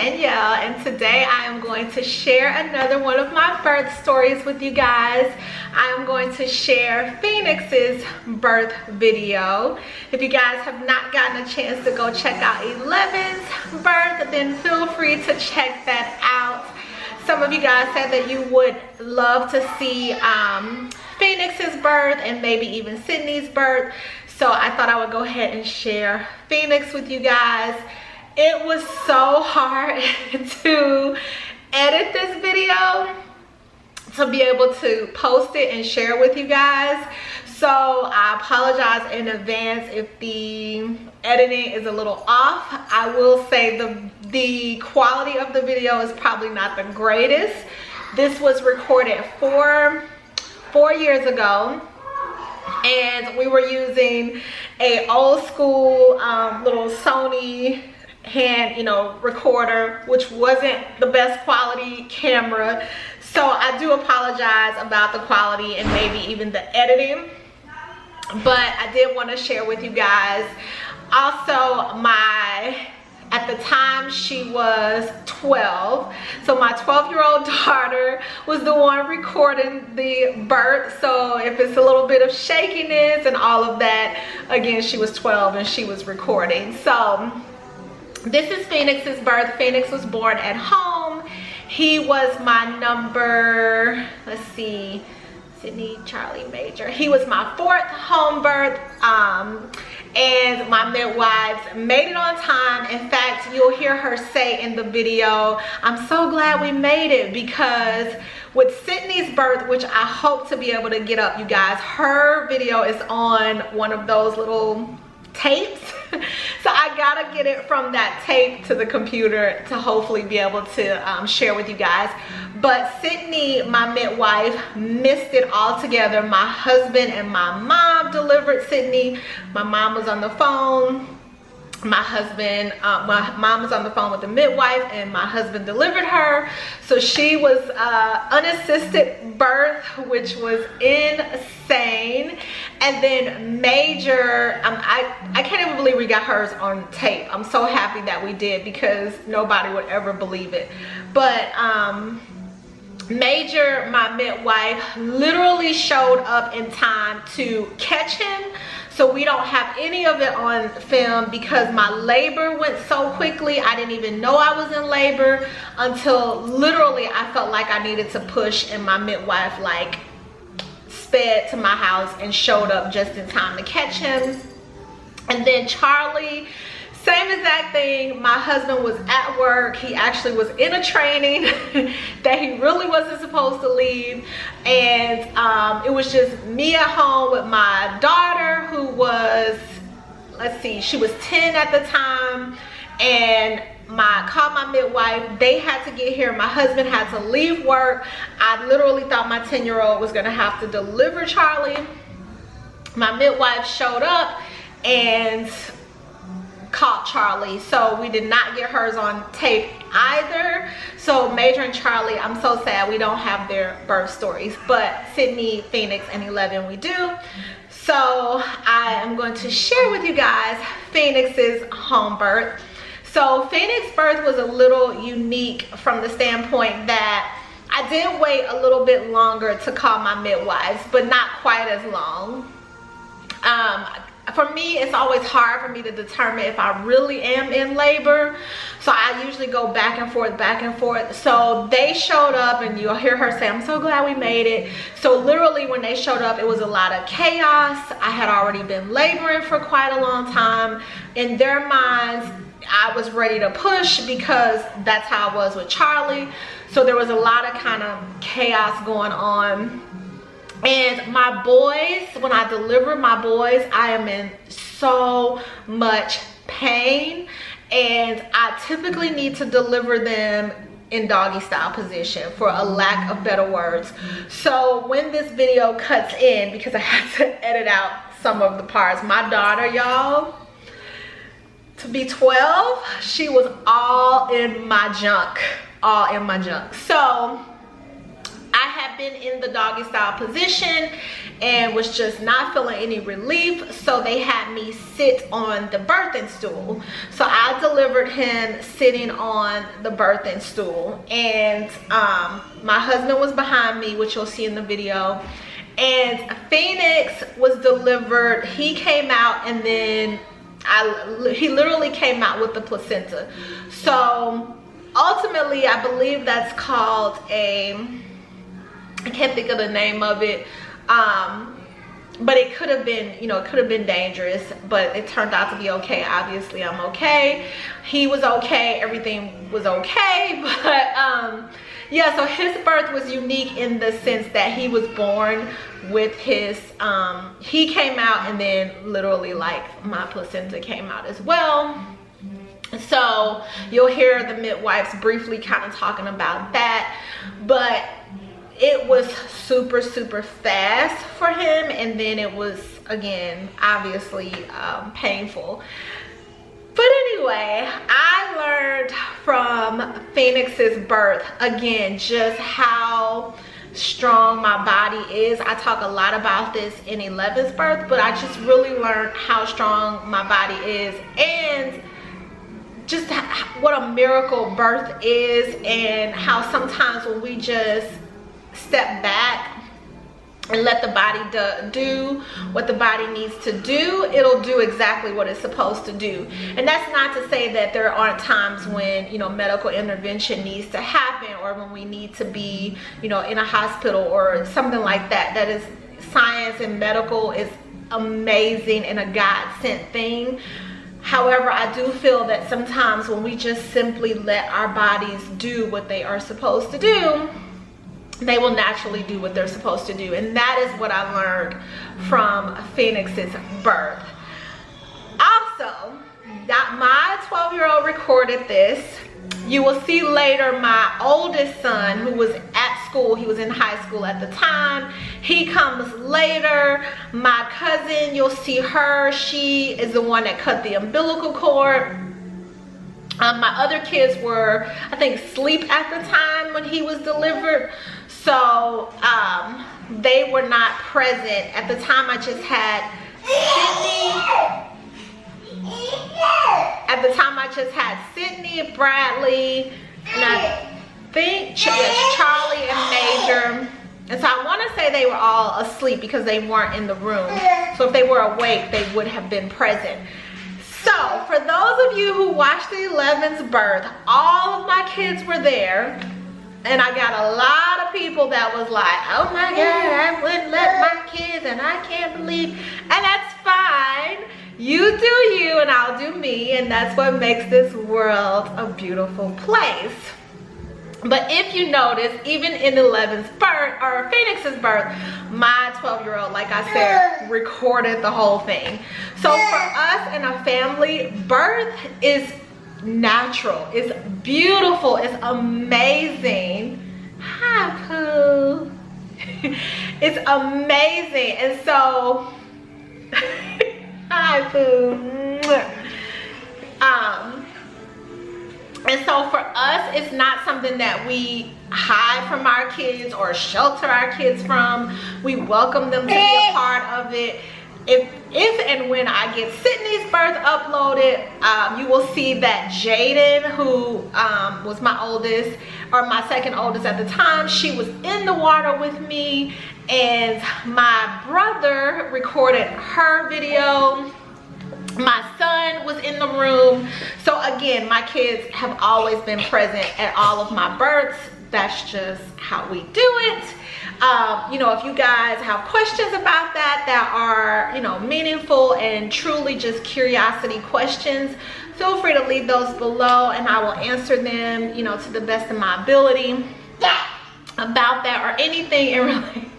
Danielle, and today I am going to share another one of my birth stories with you guys. I am going to share Phoenix's birth video. If you guys have not gotten a chance to go check out 11's birth, then feel free to check that out. Some of you guys said that you would love to see Phoenix's birth and maybe even Sydney's birth, so I thought I would go ahead and share Phoenix with you guys. It was so hard to edit this video to be able to post it and share with you guys, so I apologize in advance if the editing is a little off. I will say the quality of the video is probably not the greatest. This was recorded four years ago, and we were using a old school little Sony hand recorder, which wasn't the best quality camera, so I do apologize about the quality and maybe even the editing, but I did want to share with you guys. Also, at the time she was 12, so my 12-year-old daughter was the one recording the birth, so if it's a little bit of shakiness and all of that, again, she was 12 and she was recording. So this is Phoenix's birth. Phoenix was born at home. He was my number, let's see, Sydney, Charlie, Major. He was my 4th home birth, and my midwives made it on time. In fact, you'll hear her say in the video, I'm so glad we made it, because with Sydney's birth, which I hope to be able to get up, you guys, her video is on one of those little tapes. So I gotta get it from that tape to the computer to hopefully be able to share with you guys. But Sydney, my midwife, missed it altogether. My husband and my mom delivered Sydney. My mom was on the phone. My mom was on the phone with the midwife, and my husband delivered her. So she was unassisted birth, which was insane. And then Major, I can't even believe we got hers on tape. I'm so happy that we did, because nobody would ever believe it. But Major, my midwife, literally showed up in time to catch him. So we don't have any of it on film, because my labor went so quickly. I didn't even know I was in labor until literally I felt like I needed to push, and my midwife like sped to my house and showed up just in time to catch him. And then Charlie, same exact thing. My husband was at work. He actually was in a training that he really wasn't supposed to leave, and it was just me at home with my daughter, who was, let's see, she was 10 at the time. And called my midwife. They had to get here. My husband had to leave work. I literally thought my 10-year-old was gonna have to deliver Charlie. My midwife showed up and caught Charlie, so we did not get hers on tape either. So Major and Charlie, I'm so sad we don't have their birth stories, but Sydney, Phoenix, and 11 we do. So I am going to share with you guys Phoenix's home birth. So Phoenix's birth was a little unique from the standpoint that I did wait a little bit longer to call my midwives, but not quite as long. For me, it's always hard for me to determine if I really am in labor, so I usually go back and forth. So they showed up, and you'll hear her say, I'm so glad we made it. So literally when they showed up, it was a lot of chaos. I had already been laboring for quite a long time. In their minds, I was ready to push, because that's how I was with Charlie. So there was a lot of kind of chaos going on. And my boys, when I deliver my boys, I am in so much pain, and I typically need to deliver them in doggy style position, for a lack of better words. So when this video cuts in, because I had to edit out some of the parts, my daughter, y'all, to be 12, she was all in my junk, So I had been in the doggy style position and was just not feeling any relief, so they had me sit on the birthing stool. So I delivered him sitting on the birthing stool, and my husband was behind me, which you'll see in the video, and Phoenix was delivered. He came out, and then he literally came out with the placenta. So ultimately, I believe that's called I can't think of the name of it, but it could have been, you know, it could have been dangerous, but it turned out to be okay. Obviously, I'm okay. He was okay. Everything was okay. But yeah, so his birth was unique in the sense that he was born with his, he came out, and then literally like my placenta came out as well. So you'll hear the midwives briefly kind of talking about that, but it was super fast for him, and then it was, again, obviously painful. But anyway, I learned from Phoenix's birth, again, just how strong my body is. I talk a lot about this in 11's birth, but I just really learned how strong my body is, and just what a miracle birth is, and how sometimes when we just step back and let the body do what the body needs to do, it'll do exactly what it's supposed to do. And that's not to say that there aren't times when, you know, medical intervention needs to happen, or when we need to be, you know, in a hospital or something like that. That is, science and medical is amazing and a God-sent thing. However, I do feel that sometimes when we just simply let our bodies do what they are supposed to do, they will naturally do what they're supposed to do. And that is what I learned from Phoenix's birth. Also, that my 12-year-old recorded this. You will see later my oldest son, who was at school, he was in high school at the time, he comes later. My cousin, you'll see her, she is the one that cut the umbilical cord. My other kids were, I think, asleep at the time when he was delivered, so they were not present. At the time, I just had Sydney. At the time, I just had Sydney, Bradley, and I think yes, Charlie and Major. And so I want to say they were all asleep because they weren't in the room. So if they were awake, they would have been present. So for those of you who watched the 11's birth, all of my kids were there. And I got a lot of people that was like, oh my God, I wouldn't let my kids, and I can't believe. And that's fine. You do you and I'll do me, and that's what makes this world a beautiful place. But if you notice, even in 11's birth, or Phoenix's birth, my 12-year-old, like I said, recorded the whole thing. So for us in a family, birth is natural, it's beautiful, it's amazing. Hi, Pooh. It's amazing. And so hi, Pooh. And so for us, it's not something that we hide from our kids or shelter our kids from. We welcome them to be a part of it. If and when I get Sydney's birth uploaded, you will see that Jaden, who was my oldest, or my second oldest at the time, she was in the water with me, and my brother recorded her video. My son was in the room. So again, my kids have always been present at all of my births. That's just how we do it. You know, if you guys have questions about that are, you know, meaningful and truly just curiosity questions, feel free to leave those below and I will answer them, you know, to the best of my ability about that or anything in relation.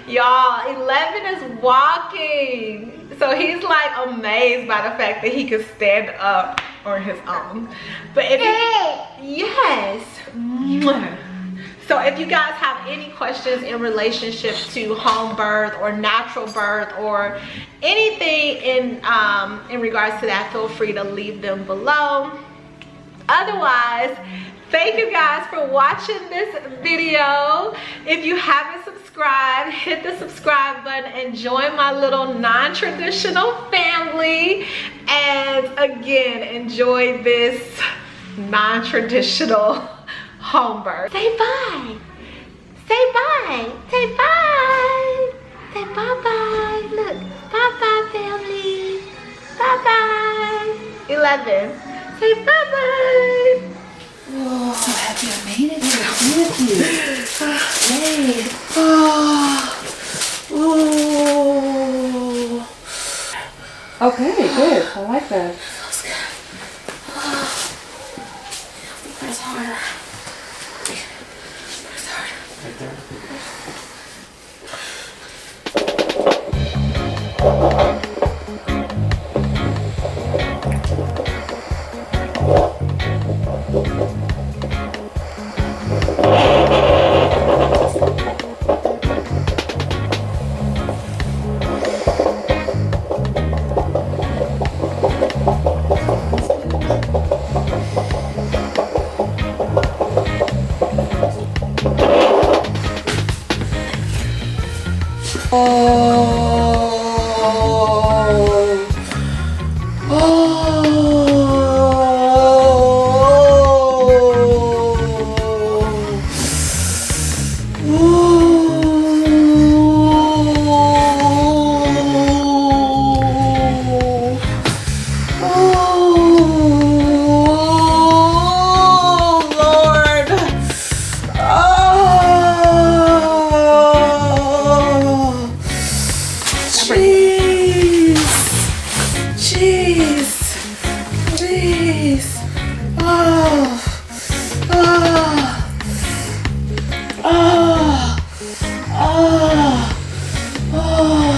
Y'all, 11 is walking. So he's like amazed by the fact that he could stand up on his own. But if you, yes. So if you guys have any questions in relationship to home birth or natural birth or anything in regards to that, feel free to leave them below. Otherwise, Thank you guys for watching this video. If you haven't subscribed, hit the subscribe button and join my little non-traditional family. And again, enjoy this non-traditional home birth. Say bye. Say bye. Say bye. Say bye-bye. Look. Bye-bye, family. Bye-bye. 11. Say bye-bye. Oh, so happy I made it here with you. Yay. Oh. Okay, good. I like that. Feels good. Press harder. Press harder. Right there.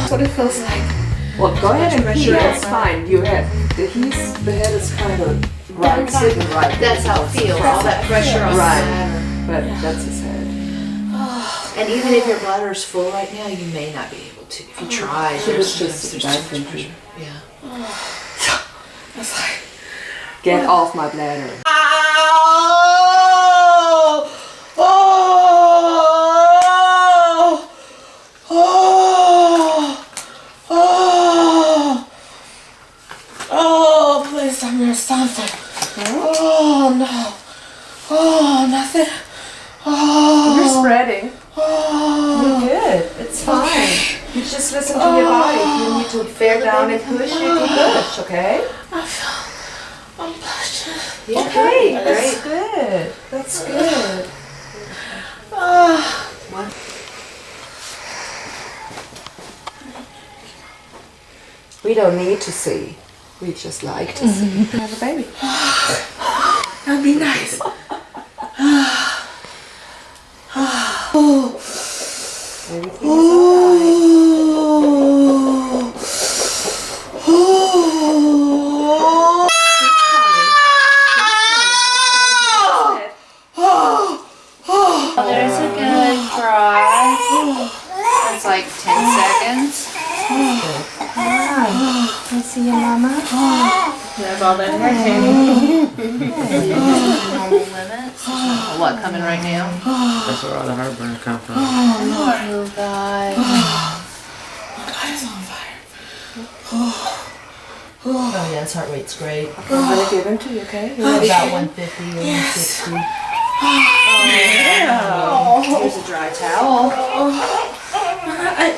What it feels like. Well, go ahead and pee. That's fine. Your head, the head is kind of right, sitting right. That's how it feels. All that pressure on right. the bladder. But that's his head. And even if your bladder is full right now, you may not be able to. If you try, there's just too much pressure. Yeah. It's like, get off my bladder. Oh, please tell me there's something. Oh, no. Oh, nothing. Oh. You're spreading. Oh. You're good. It's fine. You just listen to your body. If you need to bear down and push, you can push, okay? I'm pushing. Yeah, okay, that's good. That's good. What? We don't need to see. We just like to see. Have a baby. That'd be nice. Everything is alright. There's a good cry. That's like 10 seconds. Can I see your mama? That's all that entertaining. Normal limits. There's not a lot coming right now. That's where all the heartburn comes from. Oh, God. Eyes on fire. Oh, yeah, his heart rate's great. I'm gonna give him to you, okay? You ready? About 150 or 160. Here's a dry towel.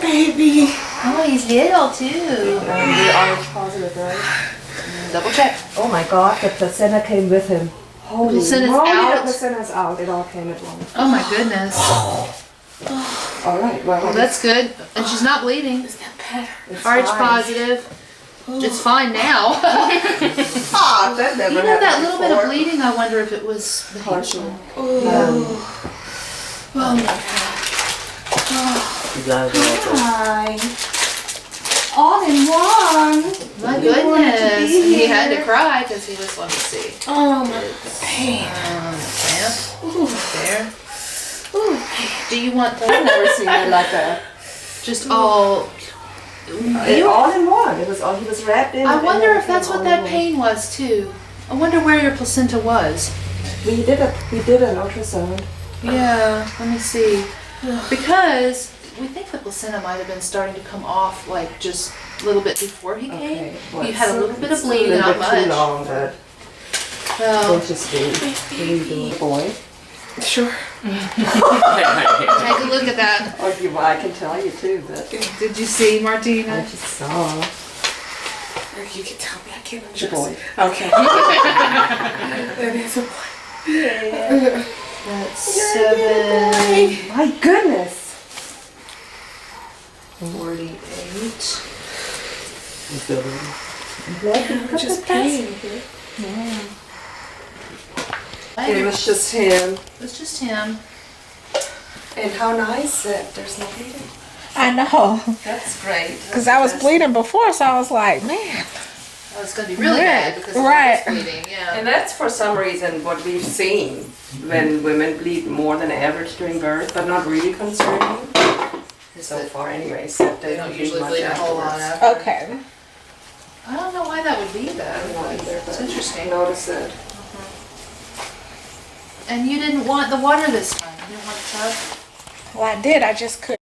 Baby. Oh, he's little too. You're RH positive, right? Double check. Oh my God, the placenta came with him. Holy Placenta's moly, out? the placenta's out. It all came at once. Oh my goodness. All right, well, Well, that's good. And she's not bleeding. Is that better? it's RH fine. positive. It's fine now. Ah, that never You know that happened little bit of before. bleeding? I wonder if it was the heat. Partial. You guys are all Hi. All in one. My You wanted to goodness. be And he had to here. cry because he was, let me see. Oh, my pain. There. Do you want I've the, never seen it like that. just all, All in one. It was all. He was wrapped in. I it wonder and if that's everything what all that in one. pain was too. I wonder where your placenta was. We did an ultrasound. Yeah, let me see. Because we think the placenta might have been starting to come off like just a little bit before he came. Well, You had a little bit of bleeding, a not little bit too much. long, but Well, interesting. Boy. Sure. take a look at that. Or I can tell you too, but Did you see, I Martina? just saw Or you can tell me. I can't the boy. Okay. That is a boy. That's 7, My goodness. 48. You feel better? Just pain. It was just him. It's just him. And how nice that there's no bleeding. I know, That's great. because I was bleeding before, so I was like, man. Oh, it's gonna be really bad because Right. of bleeding. Yeah. And that's for some reason what we've seen when women bleed more than average during birth, but not really concerning. So far anyways, that They don't usually bleed a whole lot afterwards. after. Okay. I don't know why that would be though. It's interesting. Notice it. And you didn't want the water this time. You didn't want the tub? Well, I did. I just couldn't.